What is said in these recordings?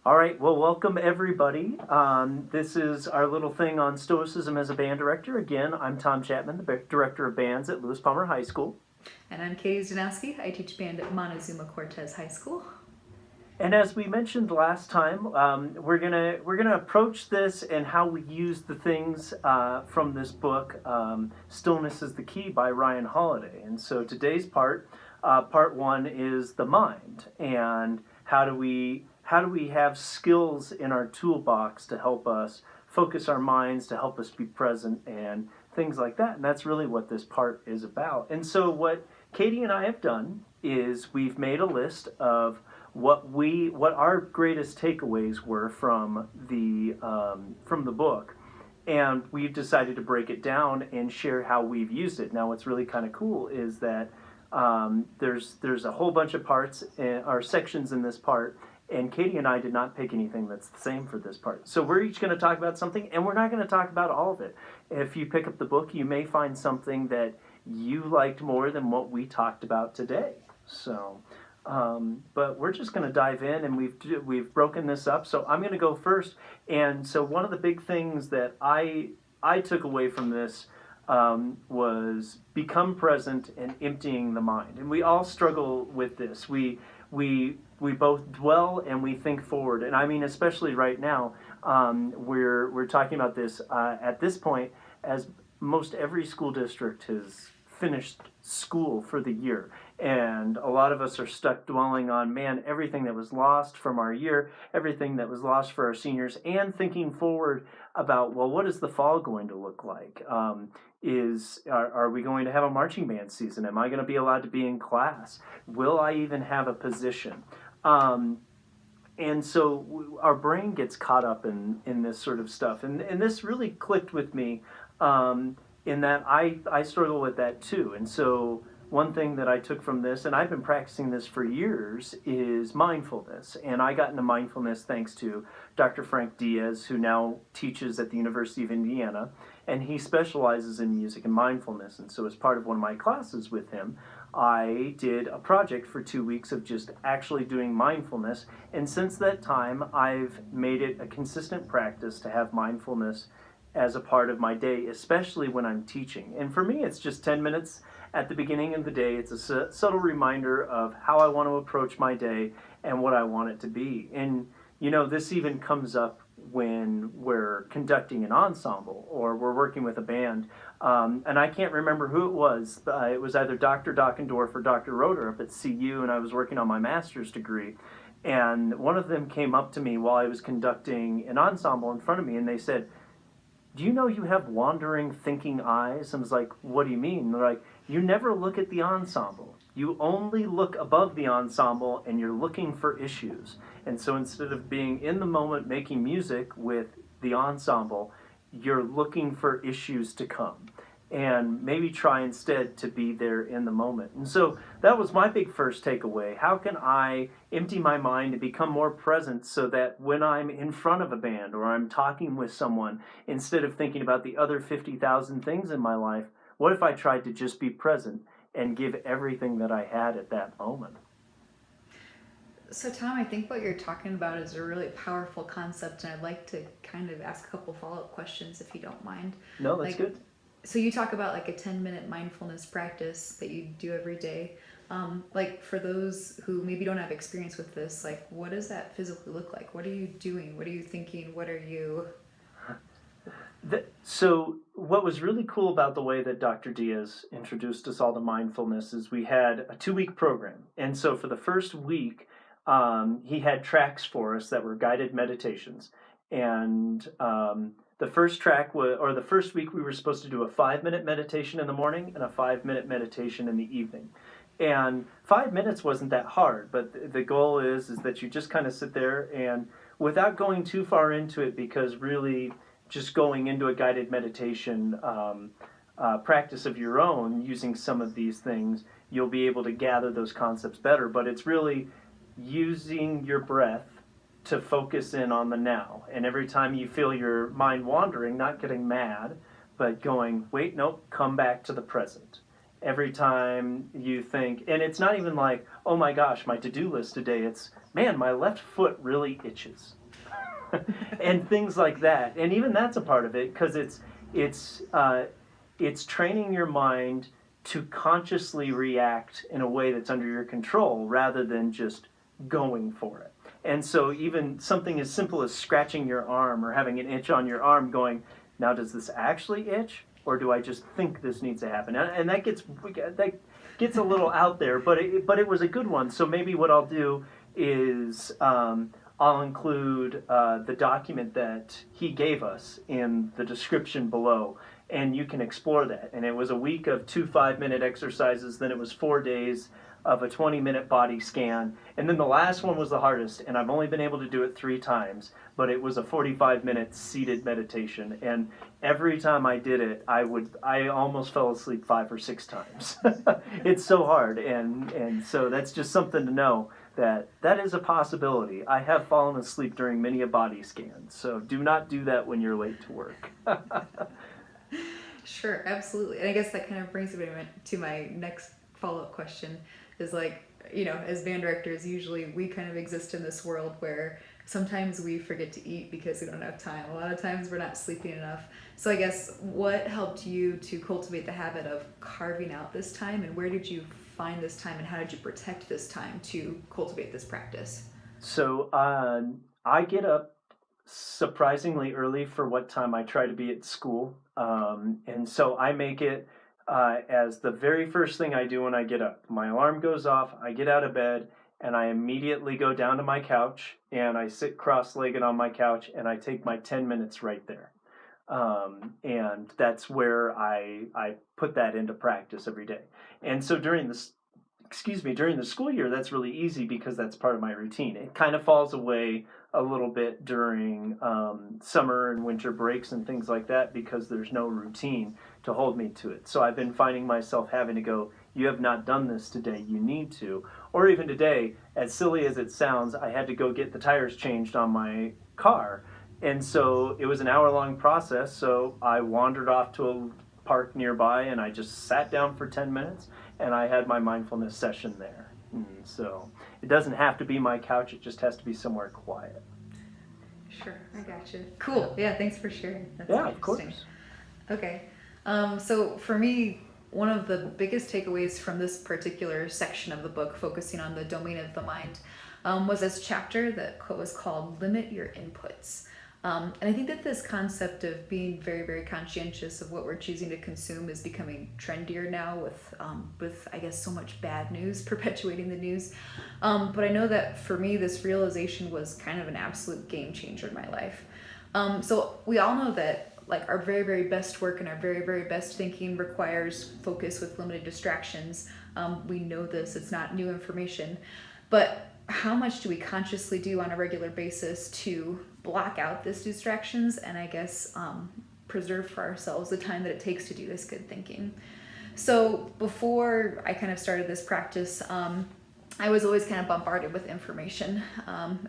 All right, well, welcome everybody. This is our little thing on Stoicism as a band director. Again, I'm Tom Chapman, the director of bands at Lewis Palmer High School. And I'm Katie Zdanowski. I teach band at Montezuma Cortez High School. And as we mentioned last time, we're gonna approach this and how we use the things from this book, "Stillness is the Key" by Ryan Holiday. And so today's part one, is the mind, and how do we have skills in our toolbox to help us focus our minds, to help us be present, and things like that. And that's really what this part is about. And so what Katie and I have done is we've made a list of what our greatest takeaways were from the book, and we've decided to break it down and share how we've used it. Now, what's really kind of cool is that there's a whole bunch of parts or sections in this part, and Katie and I did not pick anything that's the same for this part. So we're each going to talk about something, and we're not going to talk about all of it. If you pick up the book, you may find something that you liked more than what we talked about today. So, but we're just going to dive in, and we've broken this up. So I'm going to go first. And so one of the big things that I took away from this was become present and emptying the mind. And we all struggle with this. We both dwell and we think forward. And I mean, especially right now, we're talking about this at this point, as most every school district has finished school for the year. And a lot of us are stuck dwelling on, man, everything that was lost from our year, everything that was lost for our seniors, and thinking forward about, well, what is the fall going to look like? Are we going to have a marching band season? Am I going to be allowed to be in class? Will I even have a position? And so our brain gets caught up in this sort of stuff. And this really clicked with me in that I struggle with that too. And so one thing that I took from this, and I've been practicing this for years, is mindfulness. And I got into mindfulness thanks to Dr. Frank Diaz, who now teaches at the University of Indiana. And he specializes in music and mindfulness. And so as part of one of my classes with him, I did a project for 2 weeks of just actually doing mindfulness. And since that time, I've made it a consistent practice to have mindfulness as a part of my day, especially when I'm teaching. And for me, it's just 10 minutes at the beginning of the day. It's a subtle reminder of how I want to approach my day and what I want it to be. And, you know, this even comes up when we're conducting an ensemble or we're working with a band. And I can't remember who it was. It was either Dr. Dockendorf or Dr. Roeder up at CU, and I was working on my master's degree. And one of them came up to me while I was conducting an ensemble in front of me, and they said, "Do you know you have wandering, thinking eyes?" I was like, "What do you mean?" And they're like, "You never look at the ensemble. You only look above the ensemble, and you're looking for issues." And so instead of being in the moment making music with the ensemble, you're looking for issues to come. And maybe try instead to be there in the moment. And so that was my big first takeaway. How can I empty my mind and become more present so that when I'm in front of a band or I'm talking with someone, instead of thinking about the other 50,000 things in my life, what if I tried to just be present and give everything that I had at that moment? So, Tom, I think what you're talking about is a really powerful concept, and I'd like to kind of ask a couple follow-up questions if you don't mind. No, that's good. So you talk about like a 10-minute mindfulness practice that you do every day. Like for those who maybe don't have experience with this, like what does that physically look like? What are you doing? What are you thinking? What are you... So what was really cool about the way that Dr. Diaz introduced us all to mindfulness is we had a 2-week program. And so for the first week, he had tracks for us that were guided meditations. And the first track or the first week, we were supposed to do a 5-minute meditation in the morning and a 5-minute meditation in the evening. And 5 minutes wasn't that hard, but the goal is that you just kind of sit there and without going too far into it, because really just going into a guided meditation practice of your own, using some of these things, you'll be able to gather those concepts better. But it's really using your breath to focus in on the now. And every time you feel your mind wandering, not getting mad, but going, wait, nope, come back to the present. every time you think, and it's not even like, oh my gosh, my to-do list today, it's, man, my left foot really itches. And things like that. And even that's a part of it, because it's it's training your mind to consciously react in a way that's under your control rather than just going for it. And so even something as simple as scratching your arm or having an itch on your arm, going, now does this actually itch, or do I just think this needs to happen? And that gets a little out there, but it was a good one. So maybe what I'll do is I'll include the document that he gave us in the description below, and you can explore that. And it was a week of 2 5-minute exercises, then it was 4 days of a 20-minute body scan, and then the last one was the hardest, and I've only been able to do it 3 times, but it was a 45-minute seated meditation, and every time I did it, I almost fell asleep 5 or 6 times. It's so hard, and so that's just something to know, that is a possibility. I have fallen asleep during many a body scan, so do not do that when you're late to work. Sure, absolutely. And I guess that kind of brings me to my next follow-up question is like, as band directors, usually we kind of exist in this world where sometimes we forget to eat because we don't have time. A lot of times we're not sleeping enough. So I guess what helped you to cultivate the habit of carving out this time, and where did you find this time, and how did you protect this time to cultivate this practice? So I get up surprisingly early for what time I try to be at school. And so I make it as the very first thing I do when I get up. My alarm goes off, I get out of bed, and I immediately go down to my couch, and I sit cross-legged on my couch, and I take my 10 minutes right there. And that's where I put that into practice every day. And so during the school year, that's really easy because that's part of my routine. It kind of falls away a little bit during summer and winter breaks and things like that because there's no routine to hold me to it. So I've been finding myself having to go, you have not done this today, you need to. Or even today, as silly as it sounds, I had to go get the tires changed on my car. And so it was an hour-long process, so I wandered off to a park nearby and I just sat down for 10 minutes and I had my mindfulness session there. So it doesn't have to be my couch, it just has to be somewhere quiet. Sure, I gotcha. Cool. Yeah, thanks for sharing. That's Yeah, of interesting. course. Okay. So for me, one of the biggest takeaways from this particular section of the book, focusing on the domain of the mind, was this chapter that was called Limit Your Inputs. And I think that this concept of being very, very conscientious of what we're choosing to consume is becoming trendier now with I guess so much bad news perpetuating the news. But I know that for me, this realization was kind of an absolute game changer in my life. So we all know that like our very, very best work and our very, very best thinking requires focus with limited distractions. We know this, it's not new information, but how much do we consciously do on a regular basis to block out these distractions and I guess preserve for ourselves the time that it takes to do this good thinking? So before I kind of started this practice, I was always kind of bombarded with information,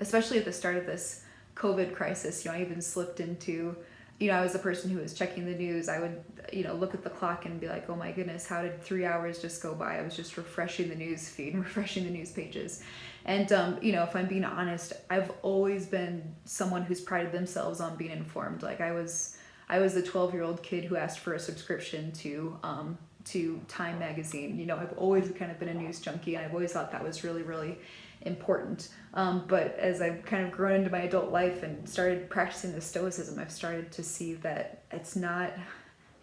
especially at the start of this COVID crisis. I even slipped into, I was the person who was checking the news. I would, look at the clock and be like, oh my goodness, how did 3 hours just go by? I was just refreshing the news feed and refreshing the news pages. And, if I'm being honest, I've always been someone who's prided themselves on being informed. Like I was the 12-year-old kid who asked for a subscription to Time magazine. I've always kind of been a news junkie, and I've always thought that was really, really important. But as I've kind of grown into my adult life and started practicing the stoicism, I've started to see that it's not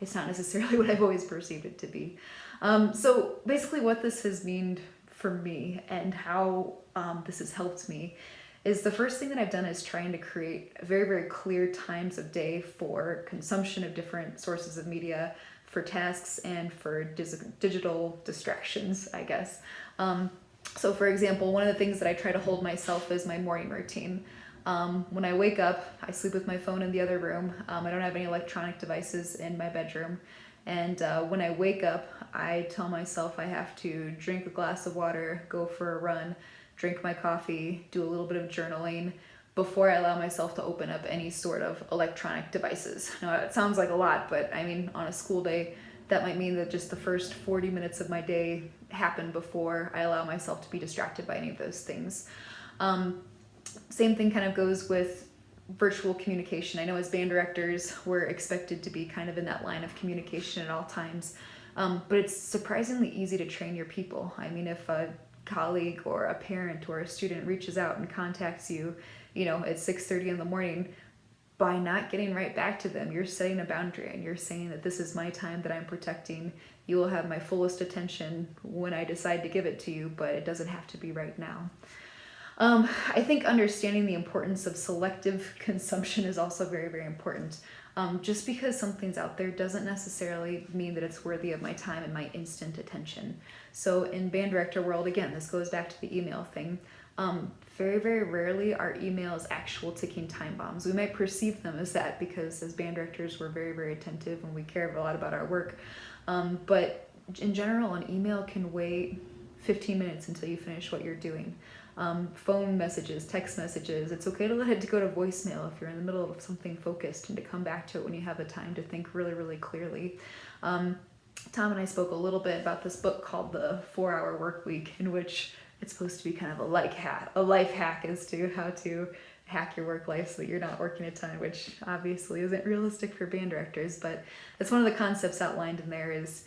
necessarily what I've always perceived it to be. So basically what this has meant for me and how this has helped me is the first thing that I've done is trying to create very, very clear times of day for consumption of different sources of media, for tasks, and for digital distractions, I guess. So for example, one of the things that I try to hold myself is my morning routine. When I wake up, I sleep with my phone in the other room. I don't have any electronic devices in my bedroom. And when I wake up, I tell myself I have to drink a glass of water, go for a run, drink my coffee, do a little bit of journaling before I allow myself to open up any sort of electronic devices. Now, it sounds like a lot, but I mean, on a school day, that might mean that just the first 40 minutes of my day happen before I allow myself to be distracted by any of those things. Same thing kind of goes with virtual communication. I know as band directors, we're expected to be kind of in that line of communication at all times, but it's surprisingly easy to train your people. I mean, if a colleague or a parent or a student reaches out and contacts you, at 6:30 in the morning, by not getting right back to them, you're setting a boundary and you're saying that this is my time that I'm protecting. You will have my fullest attention when I decide to give it to you, but it doesn't have to be right now. I think understanding the importance of selective consumption is also very, very important. Just because something's out there doesn't necessarily mean that it's worthy of my time and my instant attention. So in band director world, again, this goes back to the email thing. Very, very rarely are emails actual ticking time bombs. We might perceive them as that because as band directors, we're very, very attentive and we care a lot about our work. But in general, an email can wait 15 minutes until you finish what you're doing. Phone messages, text messages, it's okay to let it go to voicemail if you're in the middle of something focused and to come back to it when you have the time to think really, really clearly. Tom and I spoke a little bit about this book called The 4-Hour Workweek, in which it's supposed to be kind of a life hack as to how to hack your work life so that you're not working a ton, which obviously isn't realistic for band directors, but that's one of the concepts outlined in there is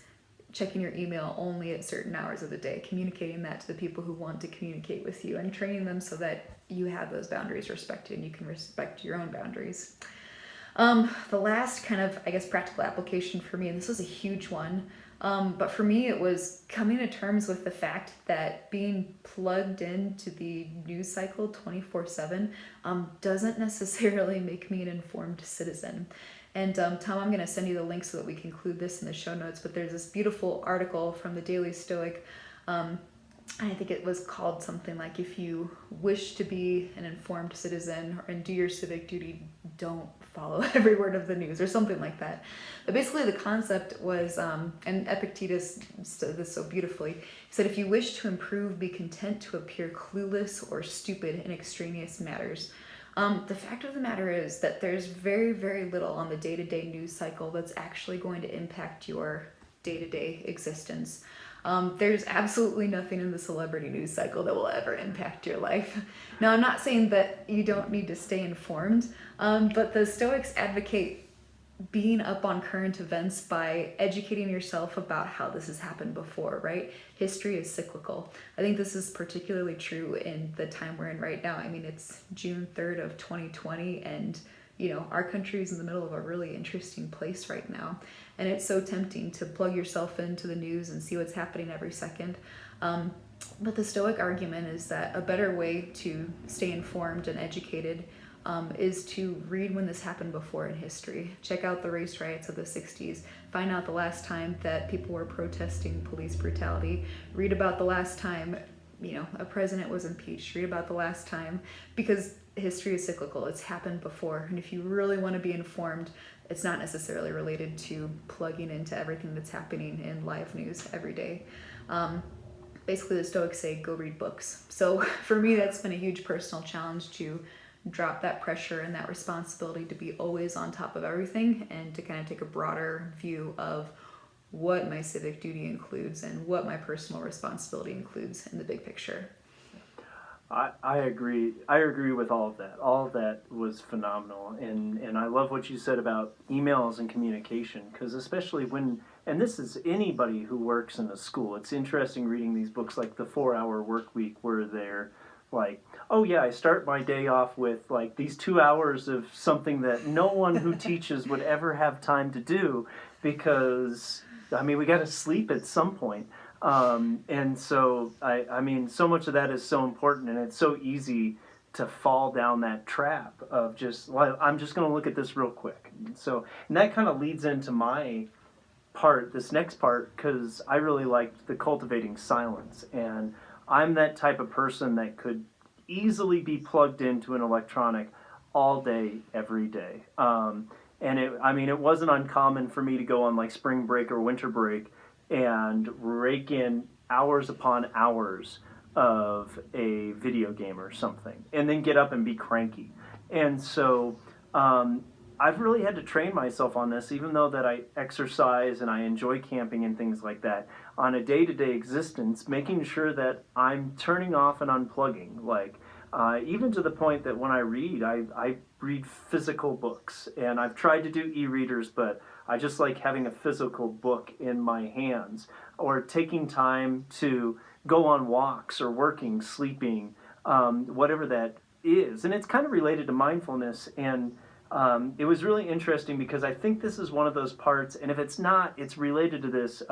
checking your email only at certain hours of the day, communicating that to the people who want to communicate with you and training them so that you have those boundaries respected and you can respect your own boundaries. The last kind of, practical application for me, and this was a huge one, but for me it was coming to terms with the fact that being plugged into the news cycle 24/7 doesn't necessarily make me an informed citizen. And Tom, I'm going to send you the link so that we can include this in the show notes, but there's this beautiful article from the Daily Stoic. I think it was called something like, if you wish to be an informed citizen and do your civic duty, don't follow every word of the news, or something like that. But basically the concept was, and Epictetus said this so beautifully, he said, if you wish to improve, be content to appear clueless or stupid in extraneous matters. The fact of the matter is that there's very, very little on the day-to-day news cycle that's actually going to impact your day-to-day existence. There's absolutely nothing in the celebrity news cycle that will ever impact your life. Now, I'm not saying that you don't need to stay informed, but the Stoics advocate being up on current events by educating yourself about how this has happened before, right? History is cyclical. I think this is particularly true in the time we're in right now. I mean, it's June 3rd of 2020, and our country is in the middle of a really interesting place right now. And it's so tempting to plug yourself into the news and see what's happening every second. But the Stoic argument is that a better way to stay informed and educated is to read when this happened before in history. Check out the race riots of the 60s. Find out the last time that people were protesting police brutality. Read about the last time, a president was impeached. Read about the last time, because history is cyclical. It's happened before. And if you really want to be informed, it's not necessarily related to plugging into everything that's happening in live news every day. Basically, the Stoics say, go read books. So for me, that's been a huge personal challenge to drop that pressure and that responsibility to be always on top of everything and to kind of take a broader view of what my civic duty includes and what my personal responsibility includes in the big picture. I agree. I agree with all of that. All of that was phenomenal, and I love what you said about emails and communication, because especially when, and this is anybody who works in a school, it's interesting reading these books like The 4-Hour Workweek, where they're like, oh yeah, I start my day off with like these 2 hours of something that no one who teaches would ever have time to do, because we got to sleep at some point. And so, I mean, so much of that is so important, and it's so easy to fall down that trap of just, well, I'm just going to look at this real quick. And that kind of leads into my part, this next part, because I really liked the Cultivating Silence, and I'm that type of person that could easily be plugged into an electronic all day, every day. And it wasn't uncommon for me to go on like spring break or winter break and rake in hours upon hours of a video game or something, and then get up and be cranky. And so I've really had to train myself on this, even though that I exercise and I enjoy camping and things like that. On a day-to-day existence, making sure that I'm turning off and unplugging, like even to the point that when I read, I read physical books, and I've tried to do e-readers, but I just like having a physical book in my hands, or taking time to go on walks, or working, sleeping, whatever that is. And it's kind of related to mindfulness, and it was really interesting because I think this is one of those parts, and if it's not, it's related to this.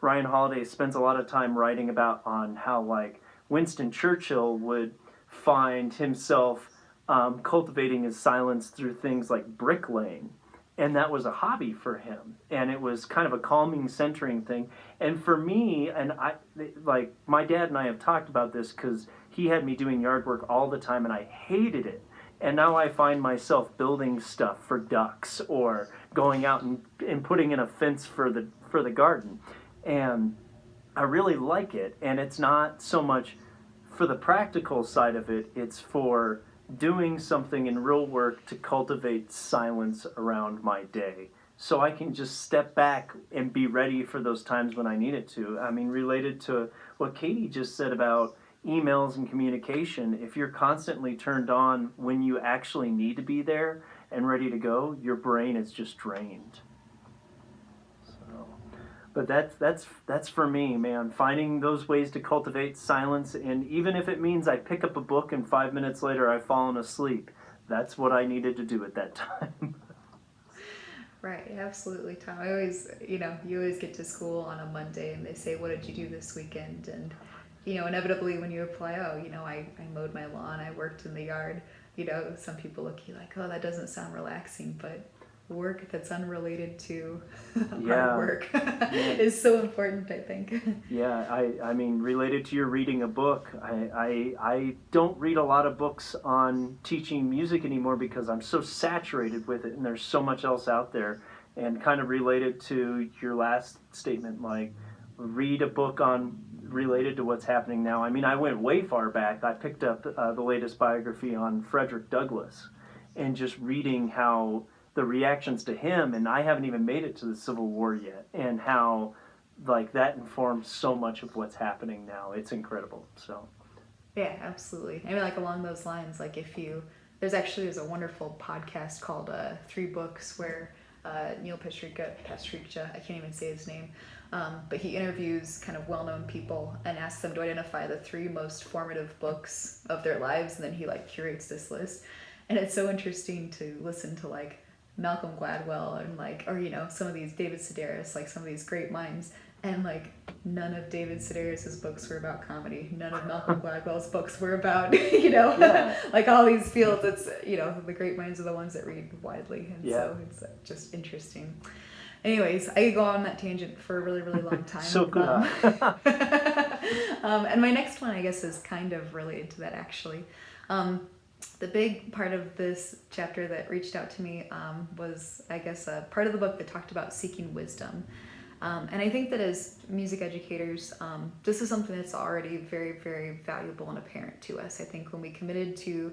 Ryan Holiday spends a lot of time writing about on how, like, Winston Churchill would find himself cultivating his silence through things like bricklaying. And that was a hobby for him. And it was kind of a calming, centering thing. And for me, and I, like, my dad and I have talked about this because he had me doing yard work all the time and I hated it. And now I find myself building stuff for ducks, or going out and putting in a fence for the garden. And I really like it. And it's not so much for the practical side of it, it's for doing something in real work to cultivate silence around my day, so I can just step back and be ready for those times when I need it to. I mean, related to what Katie just said about emails and communication, if you're constantly turned on when you actually need to be there and ready to go, your brain is just drained. So, but that's for me, man. Finding those ways to cultivate silence, and even if it means I pick up a book and 5 minutes later I've fallen asleep, that's what I needed to do at that time. Right, absolutely, Tom. I always, you always get to school on a Monday and they say, what did you do this weekend? And, inevitably when you reply, oh, I mowed my lawn, I worked in the yard, some people look at you like, oh, that doesn't sound relaxing, but work that's unrelated to hard work is so important, I think. Yeah, I mean, related to your reading a book, I don't read a lot of books on teaching music anymore because I'm so saturated with it and there's so much else out there. And kind of related to your last statement, like, read a book on related to what's happening now. I mean, I went way far back. I picked up the latest biography on Frederick Douglass, and just reading how the reactions to him, and I haven't even made it to the Civil War yet, and how, like, that informs so much of what's happening now. It's incredible. So yeah, absolutely. I mean, like, along those lines, like, there's a wonderful podcast called 3 Books, where Neil Pastrica, I can't even say his name, but he interviews kind of well-known people and asks them to identify the 3 most formative books of their lives, and then he, like, curates this list. And it's so interesting to listen to, like, Malcolm Gladwell and, like, or some of these David Sedaris, like, some of these great minds, and, like, none of David Sedaris's books were about comedy, none of Malcolm Gladwell's books were about like, all these fields. It's the great minds are the ones that read widely, and so it's just interesting. Anyways, I could go on that tangent for a really, really long time. So could I. And my next one, I guess, is kind of related to that, actually. The big part of this chapter that reached out to me was, I guess, a part of the book that talked about seeking wisdom. And I think that as music educators, this is something that's already very, very valuable and apparent to us. I think when we committed to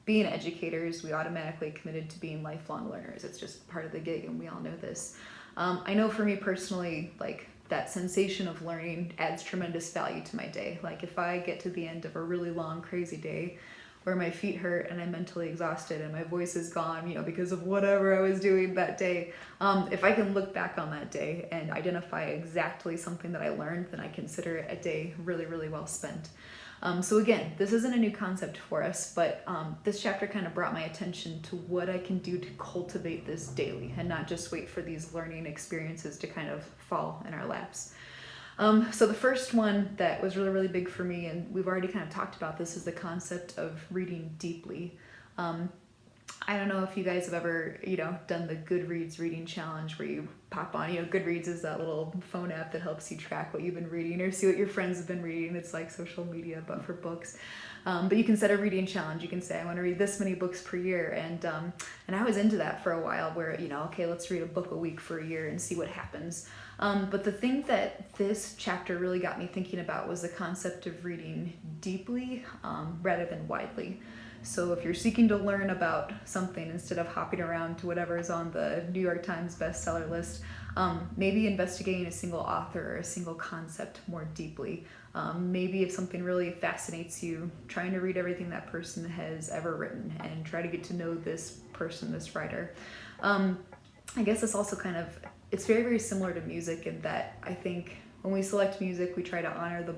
being educators, we automatically committed to being lifelong learners. It's just part of the gig, and we all know this. I know for me personally, like, that sensation of learning adds tremendous value to my day. Like, if I get to the end of a really long, crazy day where my feet hurt and I'm mentally exhausted and my voice is gone, because of whatever I was doing that day, if I can look back on that day and identify exactly something that I learned, then I consider it a day really, really well spent. So again, this isn't a new concept for us, but this chapter kind of brought my attention to what I can do to cultivate this daily and not just wait for these learning experiences to kind of fall in our laps. So the first one that was really, really big for me, and we've already kind of talked about this, is the concept of reading deeply. I don't know if you guys have ever, done the Goodreads reading challenge where you pop on, Goodreads is that little phone app that helps you track what you've been reading or see what your friends have been reading. It's like social media, but for books. But you can set a reading challenge. You can say, I want to read this many books per year. And I was into that for a while where, okay, let's read a book a week for a year and see what happens. But the thing that this chapter really got me thinking about was the concept of reading deeply rather than widely. So if you're seeking to learn about something instead of hopping around to whatever is on the New York Times bestseller list, maybe investigating a single author or a single concept more deeply. Maybe if something really fascinates you, trying to read everything that person has ever written and try to get to know this person, this writer. I guess it's also it's very, very similar to music in that I think when we select music, we try to honor the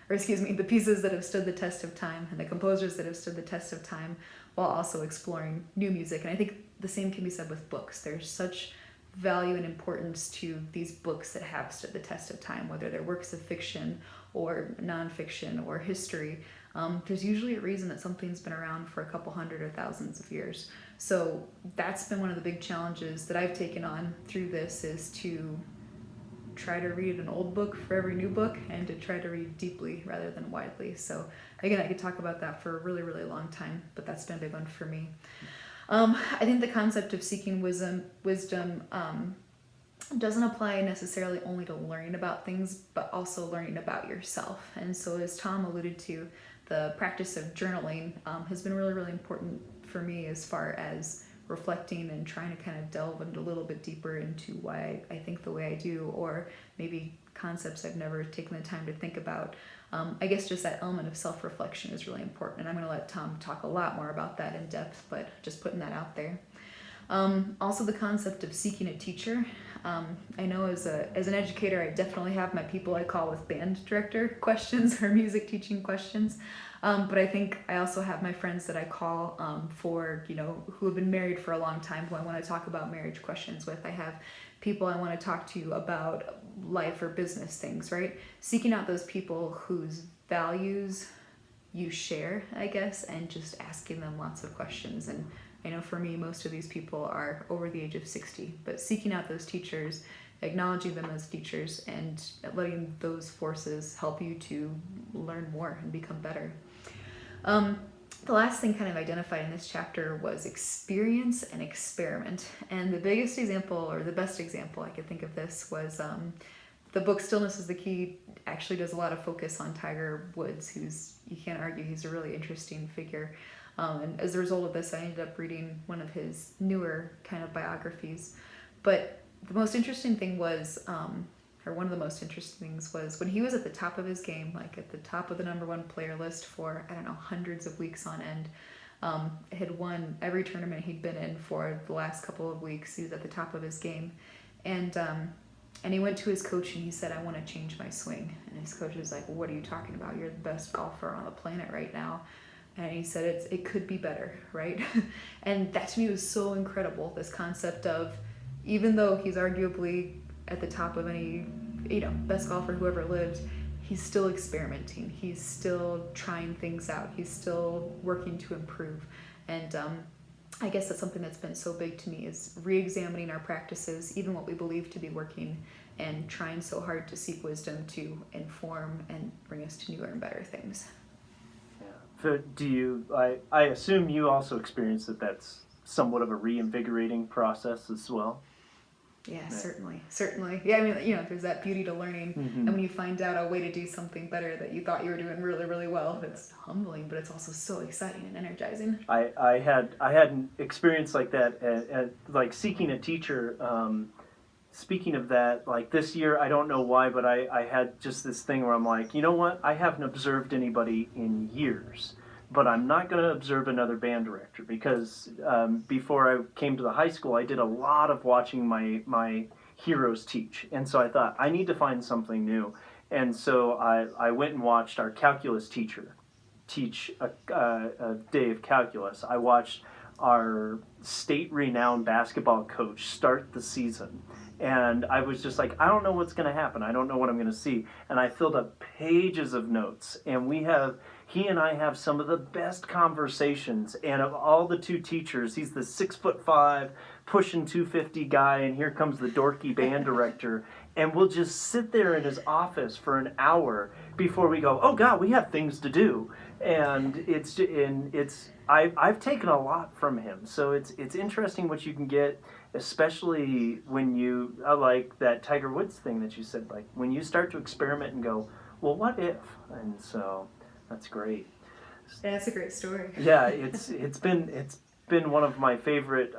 the pieces that have stood the test of time and the composers that have stood the test of time, while also exploring new music. And I think the same can be said with books. There's such value and importance to these books that have stood the test of time, whether they're works of fiction or nonfiction or history. There's usually a reason that something's been around for a couple hundred or thousands of years. So that's been one of the big challenges that I've taken on through this, is to try to read an old book for every new book and to try to read deeply rather than widely. So again, I could talk about that for a really, really long time, but that's been a big one for me. I think the concept of seeking wisdom doesn't apply necessarily only to learning about things, but also learning about yourself. And so as Tom alluded to, the practice of journaling has been really, really important for me as far as reflecting and trying to kind of delve a little bit deeper into why I think the way I do, or maybe concepts I've never taken the time to think about. I guess just that element of self-reflection is really important, and I'm going to let Tom talk a lot more about that in depth, but just putting that out there. Also the concept of seeking a teacher. I know as an educator, I definitely have my people I call with band director questions or music teaching questions. But I think I also have my friends that I call for, who have been married for a long time, who I want to talk about marriage questions with. I have people I want to talk to about life or business things, right? Seeking out those people whose values you share, I guess, and just asking them lots of questions. And I know for me, most of these people are over the age of 60, but seeking out those teachers, acknowledging them as teachers, and letting those forces help you to learn more and become better. The last thing kind of identified in this chapter was experience and experiment. And the biggest example, or the best example I could think of this, was the book Stillness is the Key actually does a lot of focus on Tiger Woods, who's, you can't argue, he's a really interesting figure. And as a result of this, I ended up reading one of his newer kind of biographies. But the most interesting thing was, one of the most interesting things was when he was at the top of his game, like at the top of the #1 player list for, hundreds of weeks on end. Had won every tournament he'd been in for the last couple of weeks. He was at the top of his game. And he went to his coach and he said, "I want to change my swing." And his coach was like, "What are you talking about? You're the best golfer on the planet right now." And he said, it could be better, right? And that to me was so incredible, this concept of, even though he's arguably at the top of any, best golfer who ever lived, he's still experimenting. He's still trying things out. He's still working to improve. And I guess that's something that's been so big to me, is re-examining our practices, even what we believe to be working, and trying so hard to seek wisdom to inform and bring us to newer and better things. So I assume you also experience that's somewhat of a reinvigorating process as well? Yeah, certainly. Yeah, there's that beauty to learning. Mm-hmm. And when you find out a way to do something better that you thought you were doing really, really well, it's humbling, but it's also so exciting and energizing. I had an experience like that at like seeking a teacher. Speaking of that, like this year, I don't know why, but I had just this thing where I'm like, you know what? I haven't observed anybody in years, but I'm not going to observe another band director, because before I came to the high school, I did a lot of watching my heroes teach. And so I thought, I need to find something new. And so I went and watched our calculus teacher teach a day of calculus. I watched our state-renowned basketball coach start the season. And I was just like, I don't know what's going to happen. I don't know what I'm going to see. And I filled up pages of notes. And he and I have some of the best conversations. And of all the two teachers, he's the 6'5", pushing 250 guy. And here comes the dorky band director. And we'll just sit there in his office for an hour before we go, oh God, we have things to do. And I've taken a lot from him. So it's interesting what you can get, especially when you, like that Tiger Woods thing that you said, like when you start to experiment and go, well, what if? And so that's great. Yeah, that's a great story. Yeah, it's been one of my favorite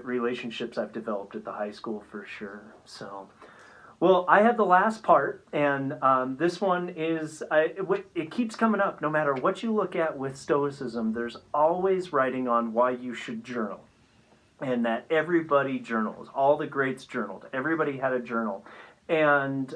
relationships I've developed at the high school for sure. So, well, I have the last part, and this one is it keeps coming up. No matter what you look at with Stoicism, there's always writing on why you should journal, and that everybody journals. All the greats journaled. Everybody had a journal. And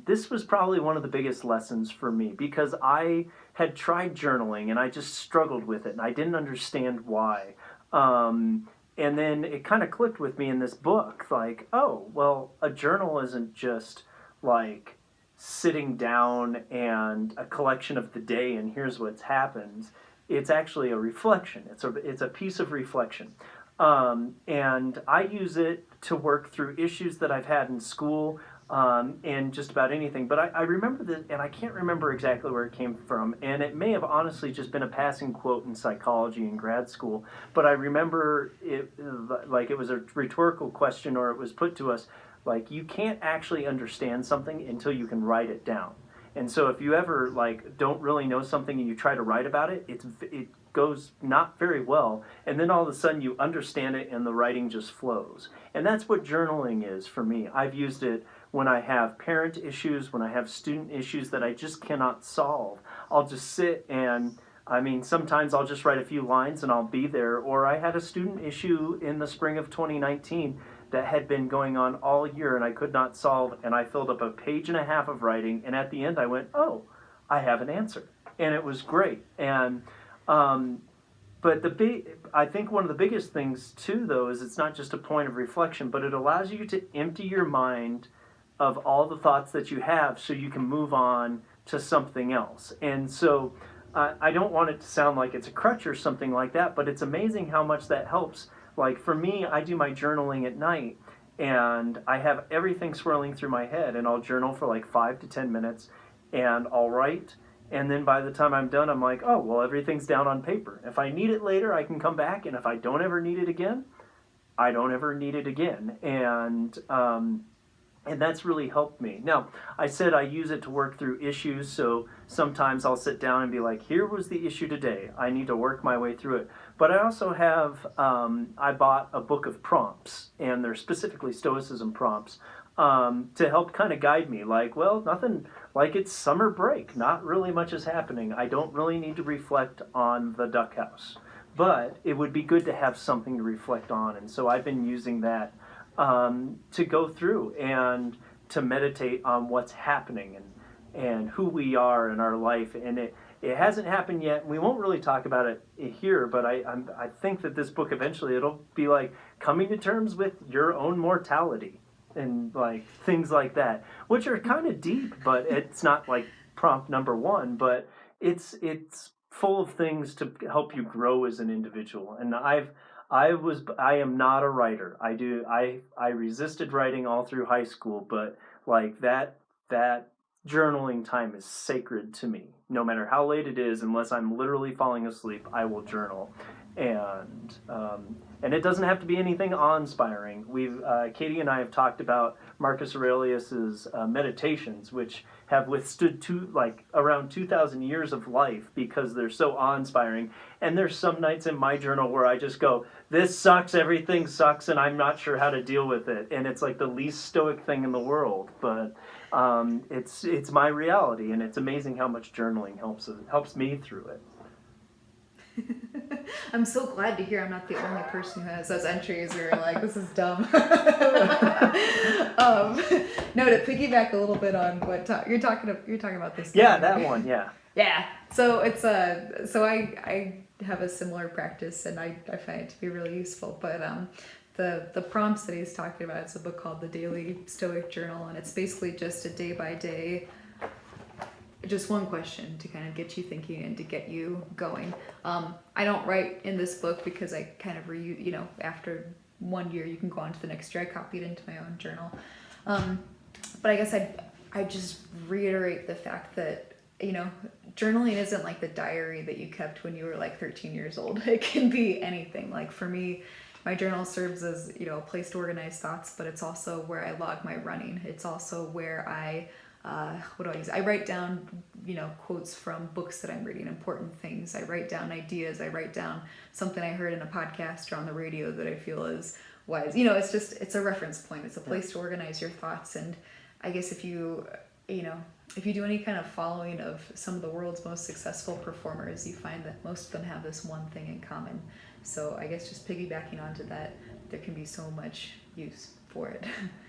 this was probably one of the biggest lessons for me because I had tried journaling and I just struggled with it and I didn't understand why. And then it kind of clicked with me in this book like, oh, well, a journal isn't just like sitting down and a collection of the day and here's what's happened. It's actually a reflection, it's a piece of reflection. And I use it to work through issues that I've had in school and just about anything. But I remember that, and I can't remember exactly where it came from, and it may have honestly just been a passing quote in psychology in grad school, but I remember it like it was a rhetorical question or it was put to us, like you can't actually understand something until you can write it down. And so if you ever like don't really know something and you try to write about it, it goes not very well, and then all of a sudden you understand it and the writing just flows. And that's what journaling is for me. I've used it when I have parent issues, when I have student issues that I just cannot solve. I'll just sit and I mean, sometimes I'll just write a few lines and I'll be there. Or I had a student issue in the spring of 2019 that had been going on all year and I could not solve, and I filled up a page and a half of writing, and at the end I went, oh, I have an answer. And it was great. And but I think one of the biggest things too, though, is it's not just a point of reflection, but it allows you to empty your mind of all the thoughts that you have, so you can move on to something else. And so, I don't want it to sound like it's a crutch or something like that, but it's amazing how much that helps. Like for me, I do my journaling at night, and I have everything swirling through my head, and I'll journal for like 5 to 10 minutes, and I'll write. And then by the time I'm done, I'm like, oh, well, everything's down on paper. If I need it later, I can come back. And if I don't ever need it again, I don't ever need it again. And that's really helped me. Now, I said I use it to work through issues. So sometimes I'll sit down and be like, here was the issue today. I need to work my way through it. But I also have, I bought a book of prompts, and they're specifically Stoicism prompts, to help kind of guide me. Like, well, nothing, like it's summer break. Not really much is happening. I don't really need to reflect on the duck house. But it would be good to have something to reflect on. And so I've been using that to go through and to meditate on what's happening and who we are in our life. And it hasn't happened yet. We won't really talk about it here, but I think that this book eventually it'll be like coming to terms with your own mortality and like things like that, which are kind of deep, but it's not like prompt number one, but it's full of things to help you grow as an individual. And I am not a writer. I resisted writing all through high school, but like that journaling time is sacred to me. No matter how late it is, unless I'm literally falling asleep, I will journal. And it doesn't have to be anything awe-inspiring. Katie and I have talked about Marcus Aurelius's meditations, which have withstood around 2,000 years of life because they're so awe-inspiring. And there's some nights in my journal where I just go, this sucks, everything sucks, and I'm not sure how to deal with it. And it's like the least stoic thing in the world, but it's my reality, and it's amazing how much journaling helps me through it. I'm so glad to hear I'm not the only person who has those entries where you're like, this is dumb. No, to piggyback a little bit on what you're talking about this. Yeah, that one. Yeah. Yeah. So it's so I have a similar practice, and I find it to be really useful. But the prompts that he's talking about, it's a book called The Daily Stoic Journal, and it's basically just a day by day. Just one question to kind of get you thinking and to get you going. I don't write in this book because I kind of after 1 year you can go on to the next year. I copied into my own journal. But I guess I just reiterate the fact that, journaling isn't like the diary that you kept when you were like 13 years old. It can be anything. Like for me, my journal serves as, a place to organize thoughts, but it's also where I log my running. It's also where I what do I use? I write down, quotes from books that I'm reading, important things. I write down ideas. I write down something I heard in a podcast or on the radio that I feel is wise. It's a reference point. It's a place to organize your thoughts. And I guess if you do any kind of following of some of the world's most successful performers, you find that most of them have this one thing in common. So I guess just piggybacking onto that, there can be so much use for it.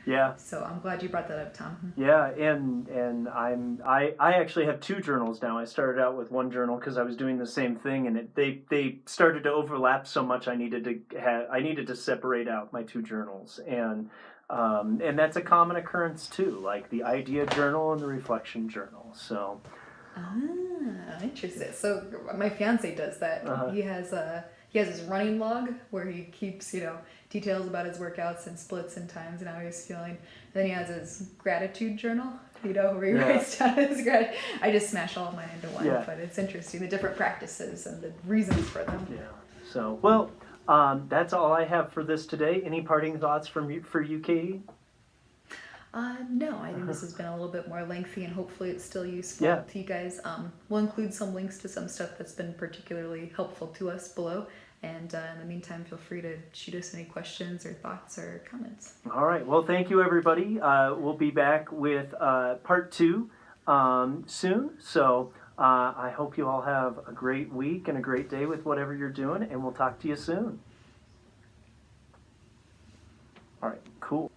Yeah. So I'm glad you brought that up, Tom. Yeah, and I actually have two journals now. I started out with one journal because I was doing the same thing, and they started to overlap so much. I needed to separate out my two journals, and that's a common occurrence too, like the idea journal and the reflection journal. So. Interesting. So my fiance does that. Uh-huh. He has his running log where he keeps, details about his workouts and splits and times and how he's feeling. And then he has his gratitude journal, where he writes down his gratitude. I just smash all of mine into one, but it's interesting, the different practices and the reasons for them. Yeah. So, well, that's all I have for this today. Any parting thoughts for you, Katie? No, I think this has been a little bit more lengthy, and hopefully it's still useful to you guys. We'll include some links to some stuff that's been particularly helpful to us below. And in the meantime, feel free to shoot us any questions or thoughts or comments. All right. Well, thank you, everybody. We'll be back with part 2 soon. So I hope you all have a great week and a great day with whatever you're doing, and we'll talk to you soon. All right. Cool.